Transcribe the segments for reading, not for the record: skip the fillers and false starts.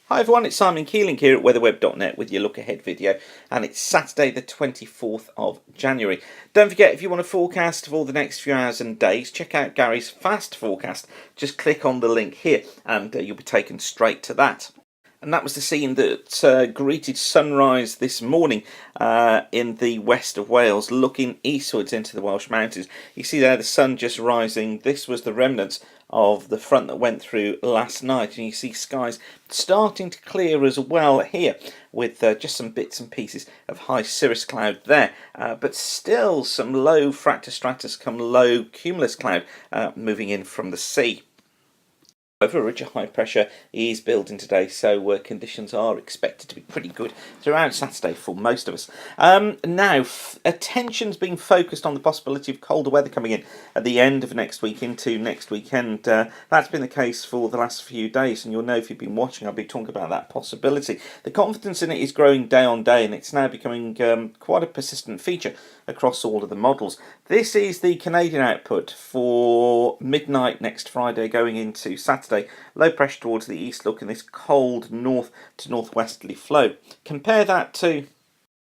Hi everyone, it's Simon Keeling here at weatherweb.net with your look ahead video, and it's Saturday the 24th of January. Don't forget, if you want a forecast for the next few hours and days, check out Gary's fast forecast. Just click on the link here and you'll be taken straight to that. And that was the scene that greeted sunrise this morning in the west of Wales, looking eastwards into the Welsh mountains. You see there the sun just rising. This was the remnants of the front that went through last night, and you see skies starting to clear as well here with just some bits and pieces of high cirrus cloud there, but still some low stratospheric come low cumulus cloud moving in from the sea. However, a ridge of high pressure is building today, so conditions are expected to be pretty good throughout Saturday for most of us. Now, attention's being focused on the possibility of colder weather coming in at the end of next week into next weekend. That's been the case for the last few days, and you'll know if you've been watching, I've been talking about that possibility. The confidence in it is growing day on day, and it's now becoming quite a persistent feature across all of the models. This is the Canadian output for midnight next Friday going into Saturday. Low pressure towards the east, looking this cold north to northwesterly flow. Compare that to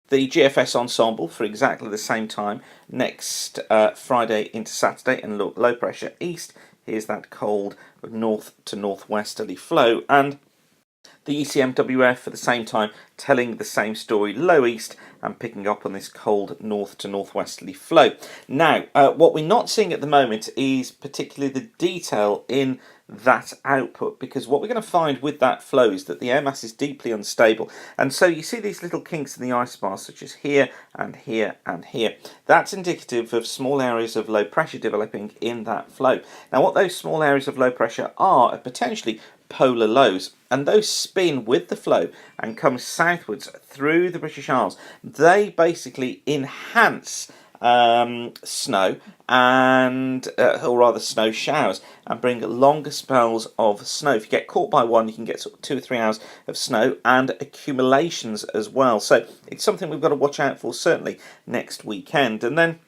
the GFS ensemble for exactly the same time next Friday into Saturday, and look, low pressure east. Here's that cold north to northwesterly flow, and the ECMWF at the same time telling the same story, low east and picking up on this cold north to northwesterly flow. Now, what we're not seeing at the moment is particularly the detail in that output, because what we're going to find with that flow is that the air mass is deeply unstable, and so you see these little kinks in the isobars such as here and here and here. That's indicative of small areas of low pressure developing in that flow. Now, what those small areas of low pressure are potentially polar lows, and those spin with the flow and come southwards through the British Isles. They basically enhance snow and or rather snow showers, and bring longer spells of snow. If you get caught by one, you can get sort of 2 or 3 hours of snow and accumulations as well. So it's something we've got to watch out for certainly next weekend. And then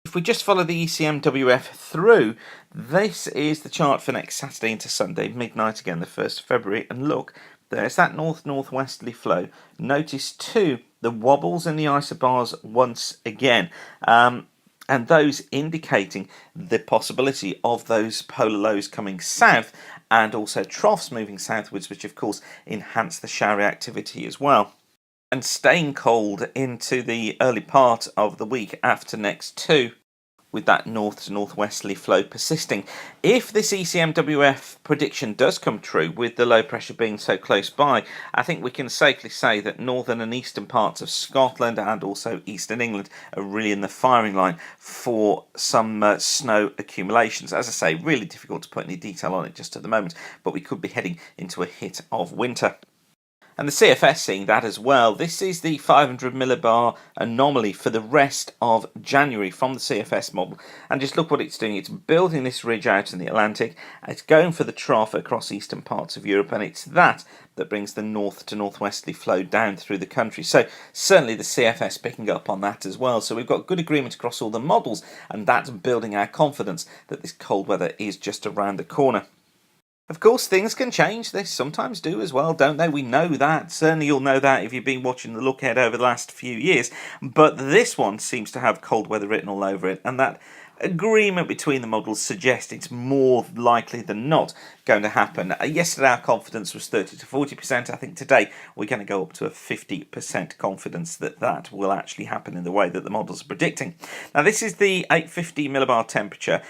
if we just follow the ECMWF through, this is the chart for next Saturday into Sunday, midnight again, the 1st of February, and look, there's that north-northwesterly flow. Notice too the wobbles in the isobars once again, and those indicating the possibility of those polar lows coming south, and also troughs moving southwards, which of course enhance the showery activity as well. And staying cold into the early part of the week after next too, with that north to northwesterly flow persisting. If this ECMWF prediction does come true, with the low pressure being so close by, I think we can safely say that northern and eastern parts of Scotland and also eastern England are really in the firing line for some snow accumulations. As I say, really difficult to put any detail on it just at the moment, but we could be heading into a hit of winter. And the CFS seeing that as well. This is the 500 millibar anomaly for the rest of January from the CFS model. And just look what it's doing. It's building this ridge out in the Atlantic. It's going for the trough across eastern parts of Europe. And it's that brings the north to northwesterly flow down through the country. So certainly the CFS picking up on that as well. So we've got good agreement across all the models. And that's building our confidence that this cold weather is just around the corner. Of course, things can change. They sometimes do as well, don't they? We know that. Certainly you'll know that if you've been watching the look ahead over the last few years. But this one seems to have cold weather written all over it, and that agreement between the models suggests it's more likely than not going to happen. Yesterday our confidence was 30 to 40%. I think today we're going to go up to a 50% confidence that that will actually happen in the way that the models are predicting. Now, this is the 850 millibar temperature.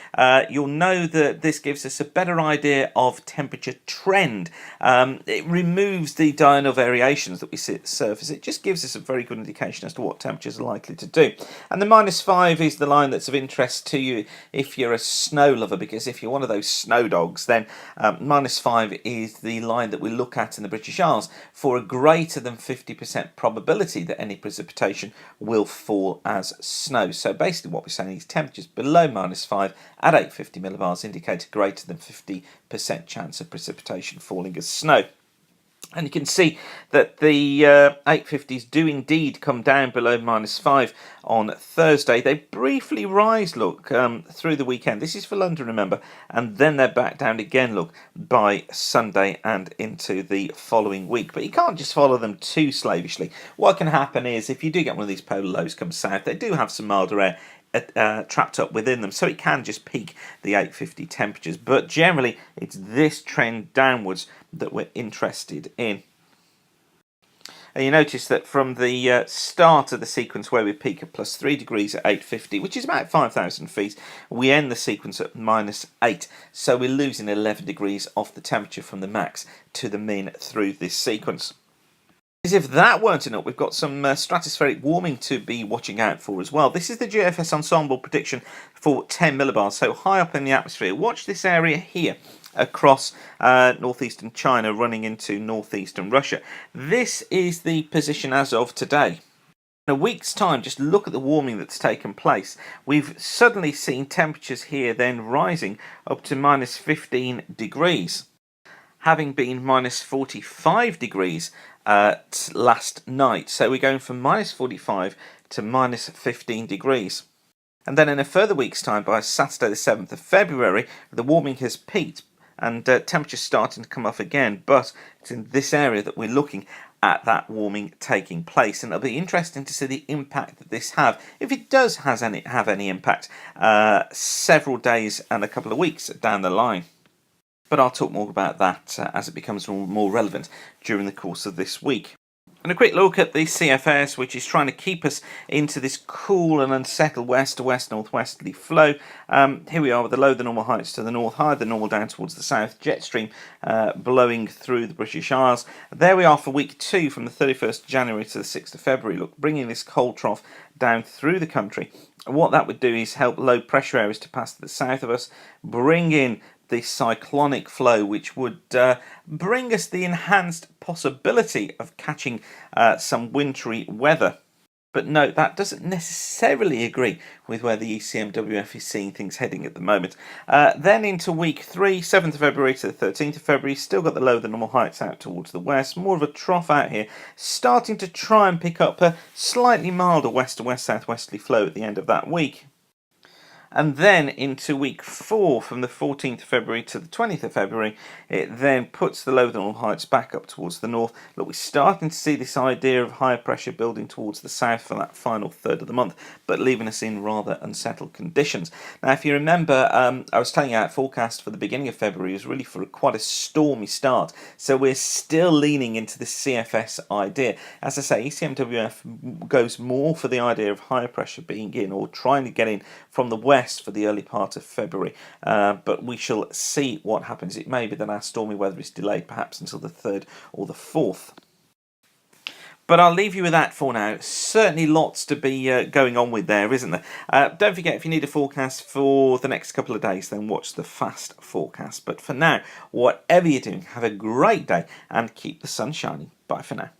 You'll know that this gives us a better idea of temperature trend. It removes the diurnal variations that we see at the surface. It just gives us a very good indication as to what temperatures are likely to do. And the -5 is the line that's of interest to you if you're a snow lover, because if you're one of those snow dogs, then -5 is the line that we look at in the British Isles for a greater than 50% probability that any precipitation will fall as snow. So basically what we're saying is temperatures below -5 at 850 millibars indicate a greater than 50% chance of precipitation falling as snow. And you can see that the 850s do indeed come down below -5 on Thursday. They briefly rise, look, through the weekend. This is for London, remember. And then they're back down again, look, by Sunday and into the following week. But you can't just follow them too slavishly. What can happen is, if you do get one of these polar lows come south, they do have some milder air trapped up within them, so it can just peak the 850 temperatures. But generally, it's this trend downwards that we're interested in. And you notice that from the start of the sequence, where we peak at +3 degrees at 850, which is about 5,000 feet, we end the sequence at -8. So we're losing 11 degrees off the temperature from the max to the min through this sequence. As if that weren't enough, we've got some stratospheric warming to be watching out for as well. This is the GFS ensemble prediction for 10 millibars, so high up in the atmosphere. Watch this area here across northeastern China running into northeastern Russia. This is the position as of today. In a week's time, just look at the warming that's taken place. We've suddenly seen temperatures here then rising up to -15 degrees, having been -45 degrees last night. So we're going from -45 to -15 degrees. And then in a further week's time, by Saturday the 7th of February, the warming has peaked and temperatures starting to come up again. But it's in this area that we're looking at that warming taking place, and it'll be interesting to see the impact that this have, if it does have any impact, several days and a couple of weeks down the line. But I'll talk more about that as it becomes more relevant during the course of this week. And a quick look at the CFS, which is trying to keep us into this cool and unsettled west to west northwesterly flow. Here we are with the low, the normal heights to the north, high, the normal down towards the south, jet stream blowing through the British Isles. There we are for week 2 from the 31st of January to the 6th of February. Look, bringing this cold trough down through the country. And what that would do is help low pressure areas to pass to the south of us, bring in this cyclonic flow, which would bring us the enhanced possibility of catching some wintry weather. But note, that doesn't necessarily agree with where the ECMWF is seeing things heading at the moment. Then into week 3, 7th of February to the 13th of February, still got the low, the normal heights out towards the west, more of a trough out here, starting to try and pick up a slightly milder west to west southwesterly flow at the end of that week. And then into week 4, from the 14th of February to the 20th of February, it then puts the low normal heights back up towards the north. Look, we're starting to see this idea of higher pressure building towards the south for that final third of the month, but leaving us in rather unsettled conditions. Now, if you remember, I was telling you our forecast for the beginning of February was really for quite a stormy start. So we're still leaning into the CFS idea. As I say, ECMWF goes more for the idea of higher pressure being in, or trying to get in from the west for the early part of February, but we shall see what happens. It may be that our stormy weather is delayed perhaps until the 3rd or the 4th. But I'll leave you with that for now. Certainly lots to be going on with there, isn't there? Don't forget, if you need a forecast for the next couple of days, then watch the fast forecast. But for now, whatever you're doing, have a great day and keep the sun shining. Bye for now.